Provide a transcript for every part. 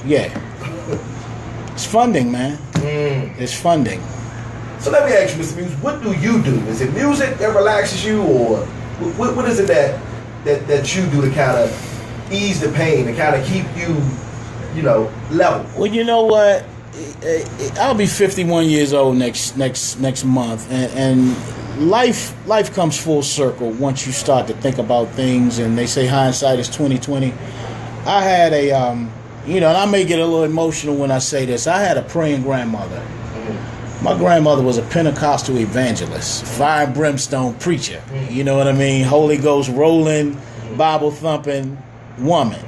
Yeah. It's funding, man. It's funding. So let me ask you, Mr. Muse, what do you do? Is it music that relaxes you, or what is it that you do to kind of ease the pain, to kind of keep you, level? Well, you know what? I'll be 51 years old next month, and life comes full circle once you start to think about things. And they say hindsight is 20/20. I had a and I may get a little emotional when I say this. I had a praying grandmother. My grandmother was a Pentecostal evangelist, fire and brimstone preacher. You know what I mean? Holy Ghost rolling, Bible thumping woman.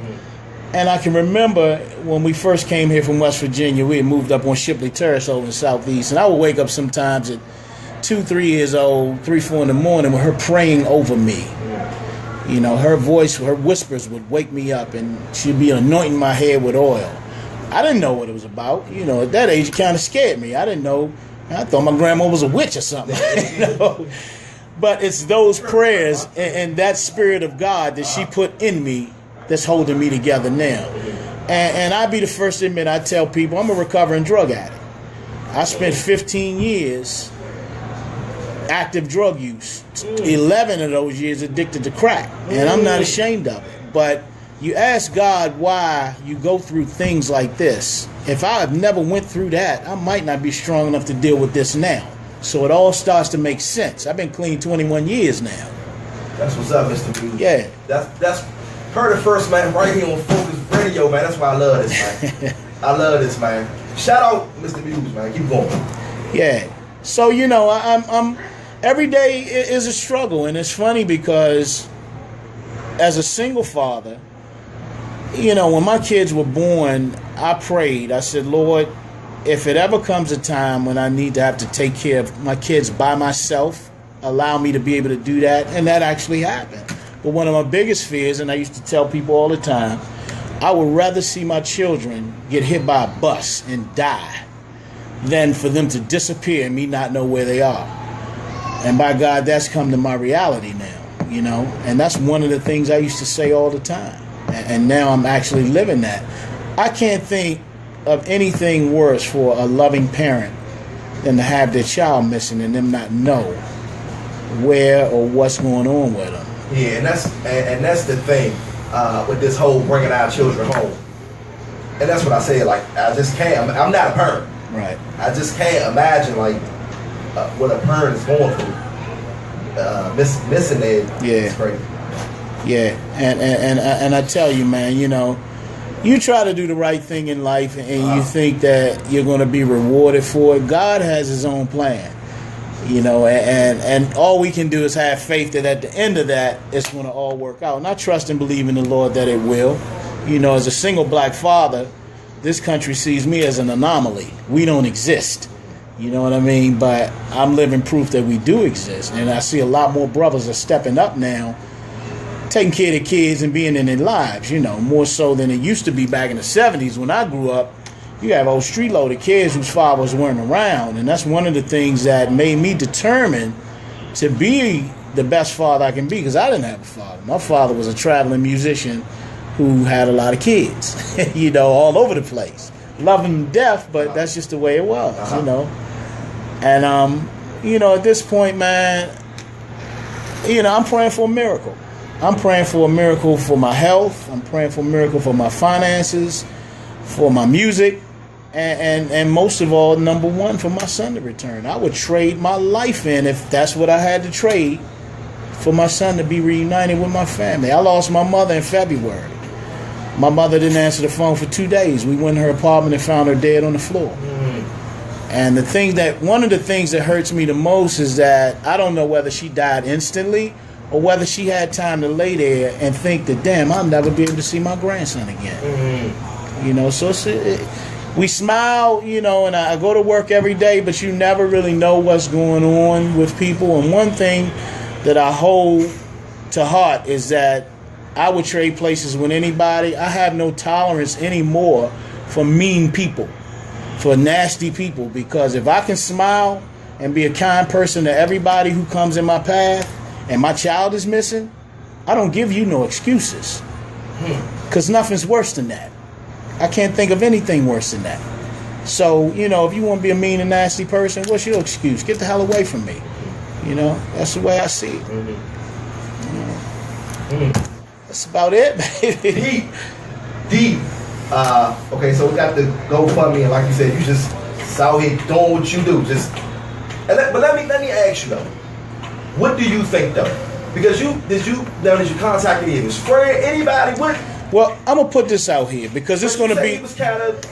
And I can remember when we first came here from West Virginia, we had moved up on Shipley Terrace over in the Southeast. And I would wake up sometimes at 2, 3 years old, 3, 4 in the morning with her praying over me. Her voice, her whispers would wake me up, and she'd be anointing my head with oil. I didn't know what it was about. At that age, it kind of scared me. I didn't know. I thought my grandma was a witch or something. But it's those prayers and that spirit of God that she put in me that's holding me together now. And I'd be the first to admit, I tell people, I'm a recovering drug addict. I spent 15 years active drug use. 11 of those years addicted to crack. And I'm not ashamed of it. But you ask God why you go through things like this. If I have never went through that, I might not be strong enough to deal with this now. So it all starts to make sense. I've been clean 21 years now. That's what's up, Mr. Muse. Yeah. That's heard it first, man, right here on Phocuz Radio, man. That's why I love this, man. I love this, man. Shout out, Mr. Muse, man. Keep going. Yeah. So, I'm every day is a struggle. And it's funny because as a single father, when my kids were born, I prayed. I said, Lord, if it ever comes a time when I need to have to take care of my kids by myself, allow me to be able to do that. And that actually happened. But one of my biggest fears, and I used to tell people all the time, I would rather see my children get hit by a bus and die than for them to disappear and me not know where they are. And by God, that's come to my reality now, And that's one of the things I used to say all the time. And now I'm actually living that. I can't think of anything worse for a loving parent than to have their child missing and them not know where or what's going on with them. Yeah, and that's the thing with this whole bringing our children home. And that's what I say. Like, I just can't. I'm not a parent. Right. I just can't imagine what a parent is going through. Missing it. Yeah. It's crazy. Yeah, and I tell you, man, you try to do the right thing in life, and you think that you're going to be rewarded for it. God has His own plan, and all we can do is have faith that at the end of that, it's going to all work out. And I trust and believe in the Lord that it will. As a single black father, this country sees me as an anomaly. We don't exist. You know what I mean? But I'm living proof that we do exist, and I see a lot more brothers are stepping up now, taking care of the kids and being in their lives, more so than it used to be back in the 70s when I grew up. You have a whole street load of kids whose fathers weren't around, and that's one of the things that made me determined to be the best father I can be, because I didn't have a father. My father was a traveling musician who had a lot of kids, all over the place. Love him to death, but that's just the way it was, And, at this point, man, I'm praying for a miracle. I'm praying for a miracle for my health. I'm praying for a miracle for my finances, for my music, and most of all, number one, for my son to return. I would trade my life in, if that's what I had to trade, for my son to be reunited with my family. I lost my mother in February. My mother didn't answer the phone for 2 days. We went in her apartment and found her dead on the floor. And one of the things that hurts me the most is that I don't know whether she died instantly or whether she had time to lay there and think that, damn, I'll never be able to see my grandson again. So we smile, and I go to work every day, but you never really know what's going on with people. And one thing that I hold to heart is that I would trade places with anybody. I have no tolerance anymore for mean people, for nasty people, because if I can smile and be a kind person to everybody who comes in my path, and my child is missing, I don't give you no excuses, because nothing's worse than that. I can't think of anything worse than that. So, you know, if you want to be a mean and nasty person, what's your excuse? Get the hell away from me. You know, that's the way I see it. That's about it, baby. Deep. Okay, so we got the GoFundMe, and like you said, you just out here doing what you do. But let me ask you though, what do you think though? Because did you contact any of his friend, anybody? What? Well, I'm gonna put this out here because it's gonna be.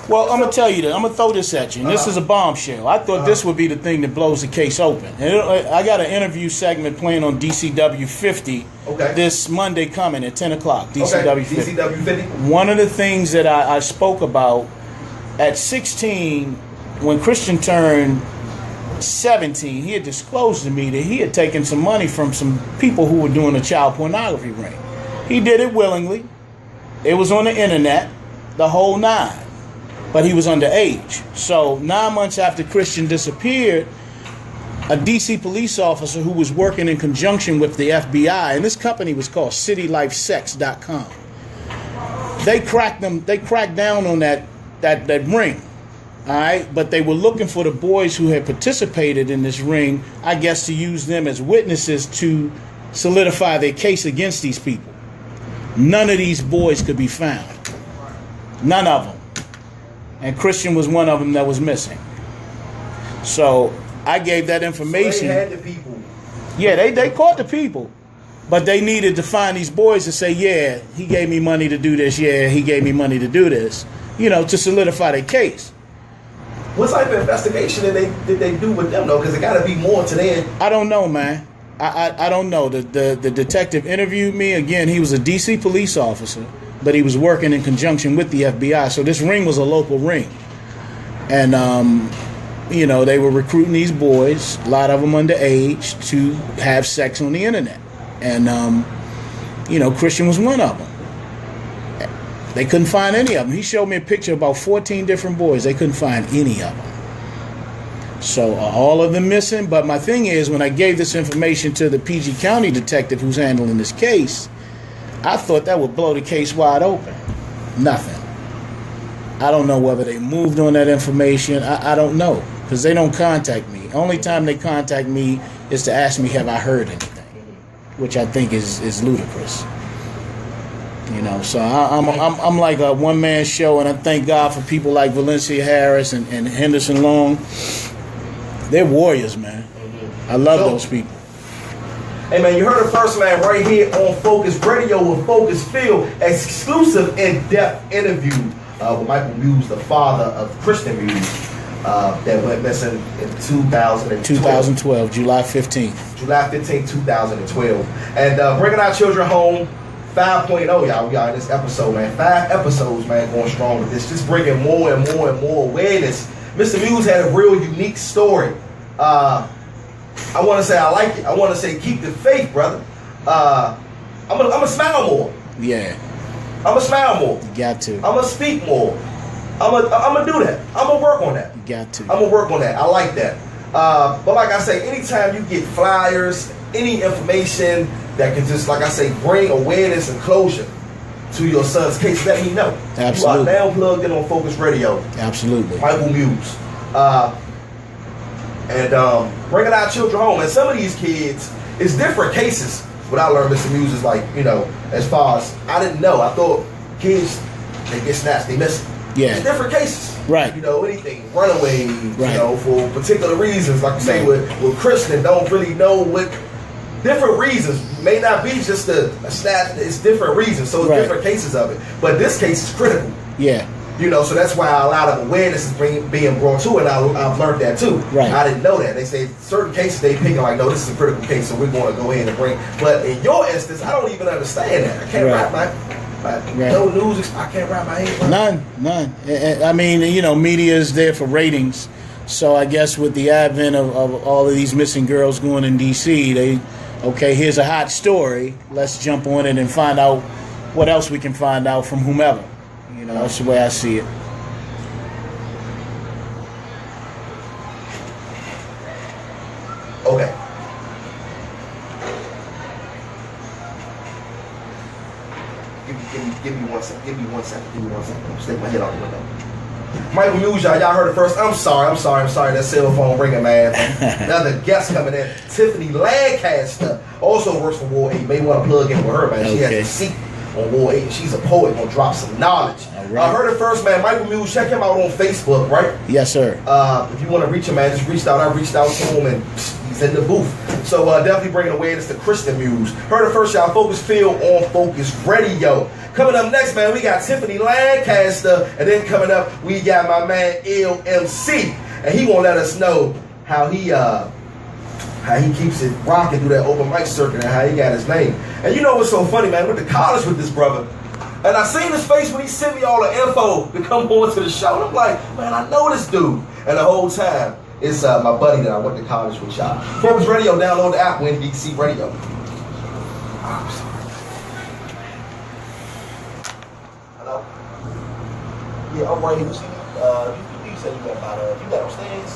Well, I'm gonna tell you that. I'm gonna throw this at you. And this is a bombshell. I thought this would be the thing that blows the case open. And I got an interview segment playing on DCW 50 this Monday coming at 10 o'clock. DCW 50. DCW 50. One of the things that I spoke about at 16, when Christian turned 17, he had disclosed to me that he had taken some money from some people who were doing a child pornography ring. He did it willingly. It was on the internet, the whole 9. But he was underage. So 9 months after Christian disappeared, a DC police officer who was working in conjunction with the FBI, and this company was called CityLifeSex.com. They cracked down on that ring. All right, but they were looking for the boys who had participated in this ring, I guess, to use them as witnesses to solidify their case against these people. None of these boys could be found. None of them. And Christian was one of them that was missing. So I gave that information. So they had the people. Yeah, they caught the people. But they needed to find these boys to say, yeah, he gave me money to do this. Yeah, he gave me money to do this. You know, to solidify their case. What type of investigation did they do with them, though? Because it got to be more to them. I don't know, man. I don't know. The detective interviewed me. Again, he was a D.C. police officer, but he was working in conjunction with the FBI. So this ring was a local ring. And, you know, they were recruiting these boys, a lot of them underage, to have sex on the internet. And, you know, Christian was one of them. They couldn't find any of them. He showed me a picture of about 14 different boys. They couldn't find any of them. So all of them missing. But my thing is, when I gave this information to the PG County detective who's handling this case, I thought that would blow the case wide open. Nothing. I don't know whether they moved on that information. I don't know, because they don't contact me. Only time they contact me is to ask me, have I heard anything? Which I think is ludicrous. You know, so I'm like a one-man show, and I thank God for people like Valencia Harris and Henderson Long. They're warriors, man. I love those people. Hey, man, you heard it first, man, right here on Phocuz Radio with Phocuz Field. Exclusive in-depth interview with Michael Muse, the father of Christian Muse, that went missing in 2012, July 15th. July 15th, 2012. And bringing our children home. 5.0, y'all. We are in this episode, man. 5 episodes, man, going strong with this. Just bringing more and more and more awareness. Mr. Muse had a real unique story. I want to say I like it. I want to say keep the faith, brother. I'm gonna smile more. Yeah. I'm gonna smile more. You got to. I'm gonna speak more. I'm gonna do that. I'm gonna work on that. You got to. I'm gonna work on that. I like that. But like I say, anytime you get flyers, any information that can just, like I say, bring awareness and closure to your son's case, let me know. Absolutely. You are now plugged in on Phocuz Radio. Absolutely. Michael Muse. And bringing our children home. And some of these kids, it's different cases. What I learned, Mr. Muse, is like, you know, as far as, I didn't know. I thought kids, they get snatched, they miss it. Yeah. It's different cases. Right. You know, anything, runaways, right. You know, for particular reasons. Like you say, with Christian, don't really know what, different reasons. May not be just a snatch, it's different reasons. So it's different cases of it. But this case is critical. Yeah. You know, so that's why a lot of awareness is being brought to it, and I've learned that too. Right. I didn't know that. They say certain cases they pick like, no, this is a critical case, so we're going to go ahead and bring. But in your instance, I don't even understand that. I can't wrap my no news. I can't wrap my head. None. I mean, you know, media is there for ratings. So I guess with the advent of all of these missing girls going in D.C., here's a hot story. Let's jump on it and find out what else we can find out from whomever. You know, that's the way I see it. Okay. Give me one second. Stick my head out the window. Michael Muse, y'all heard it first. I'm sorry. That cell phone ringing, man. Another guest coming in. Tiffany Lancaster also works for War 8. May want to plug in with her, man. She has a seat on War 8. She's a poet, gonna drop some knowledge. Right. I heard it first, man. Michael Muse, check him out on Facebook, right? Yes, sir. If you want to reach him, man, just reach out. I reached out to him, and he's in the booth. So definitely bringing awareness to Christian Muse. Heard it first, y'all. Phocuz Field on Phocuz Radio. Coming up next, man, we got Tiffany Lancaster, and then coming up, we got my man LMC, and he gonna let us know how he keeps it rocking through that open mic circuit and how he got his name. And you know what's so funny, man? I went to college with this brother, and I seen his face when he sent me all the info to come on to the show. And I'm like, man, I know this dude. And the whole time, it's my buddy that I went to college with, y'all. Phocuz Radio, download the app, Win DC Radio. I'm sorry. Hello? Yeah, I'm right here. You said you got about, you got upstairs?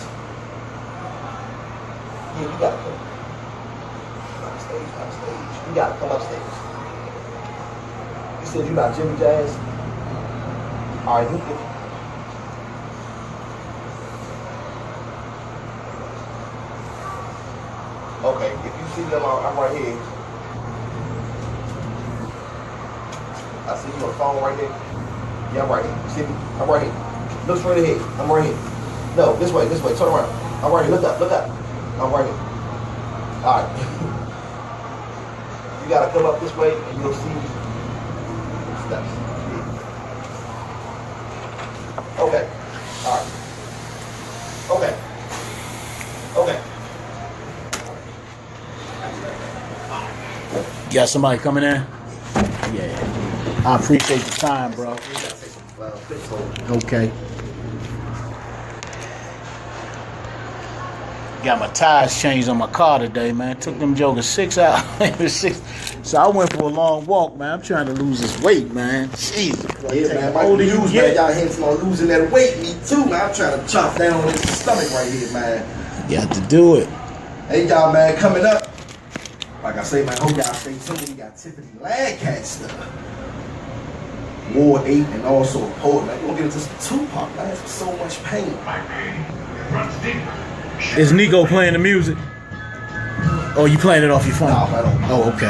Yeah, you gotta come. Upstage. You gotta come upstairs. You said you not Jimmy Jazz? Alright, okay, if you see them, I'm right here. I see you on the phone right there. Yeah, I'm right here. You see me? I'm right here. Look straight ahead. I'm right here. No, this way. Turn around. I'm right here. Look up. I'm right here. Alright. You gotta come up this way and you'll see steps. Okay. Alright. Okay. Got somebody coming in? Yeah. I appreciate the time, bro. Okay. Got my tires changed on my car today, man. Took them jokers 6 hours. So I went for a long walk, man. I'm trying to lose this weight, man. Jesus. Yeah, man. Michael Muse, man. Y'all hinting on losing that weight. Me too, man. I'm trying to chop down on this stomach right here, man. You have to do it. Hey, y'all, man. Coming up. Like I say, man, hope y'all stay tuned. We got Tiffany Lancaster, War 8, and also a poet, man. We're going to get into some Tupac, man. It's so much pain. My pain runs deeper. Is Nico playing the music? Or you playing it off your phone? No, I don't. Oh, okay.